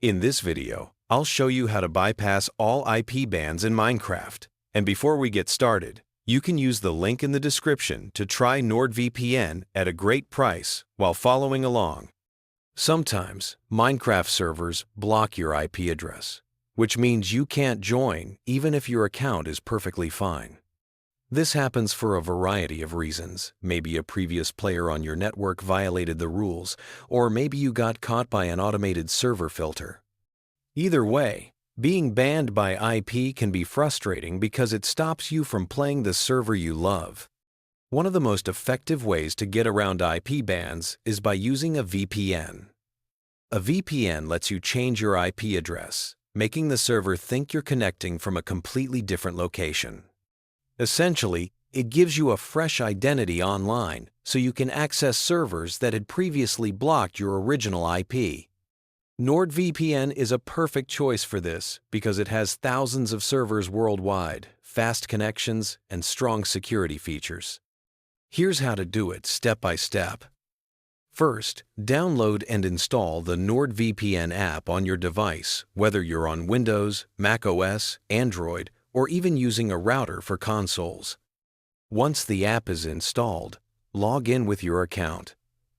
In this video, I'll show you how to bypass all IP bans in Minecraft. And before we get started, you can use the link in the description to try NordVPN at a great price while following along. Sometimes, Minecraft servers block your IP address, which means you can't join even if your account is perfectly fine. This happens for a variety of reasons. Maybe a previous player on your network violated the rules, or maybe you got caught by an automated server filter. Either way, being banned by IP can be frustrating because it stops you from playing the server you love. One of the most effective ways to get around IP bans is by using a VPN. A VPN lets you change your IP address, making the server think you're connecting from a completely different location. Essentially, it gives you a fresh identity online so you can access servers that had previously blocked your original IP. NordVPN is a perfect choice for this because it has thousands of servers worldwide, fast connections, and strong security features. Here's how to do it step by step. First, download and install the NordVPN app on your device, whether you're on Windows, macOS, Android, or even using a router for consoles. Once the app is installed, log in with your account.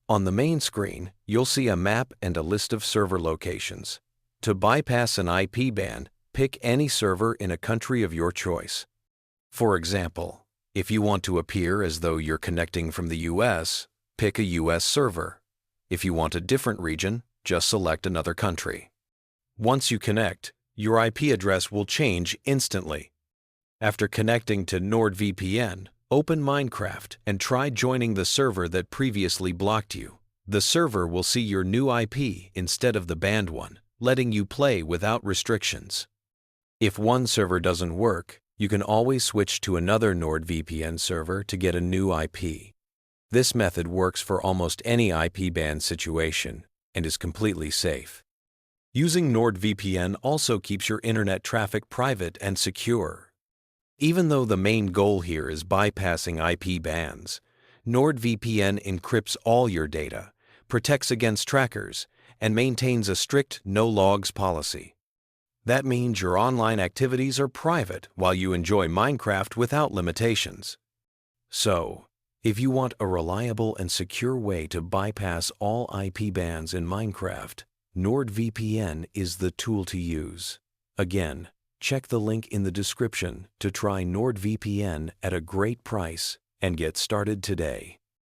On the main screen, you'll see a map and a list of server locations. To bypass an IP ban, pick any server in a country of your choice. For example, if you want to appear as though you're connecting from the US, pick a US server. If you want a different region, just select another country. Once you connect, your IP address will change instantly. After connecting to NordVPN, open Minecraft and try joining the server that previously blocked you. The server will see your new IP instead of the banned one, letting you play without restrictions. If one server doesn't work, you can always switch to another NordVPN server to get a new IP. This method works for almost any IP ban situation and is completely safe. Using NordVPN also keeps your internet traffic private and secure. Even though the main goal here is bypassing IP bans, NordVPN encrypts all your data, protects against trackers, and maintains a strict no-logs policy. That means your online activities are private while you enjoy Minecraft without limitations. So, if you want a reliable and secure way to bypass all IP bans in Minecraft, NordVPN is the tool to use. Again, check the link in the description to try NordVPN at a great price and get started today.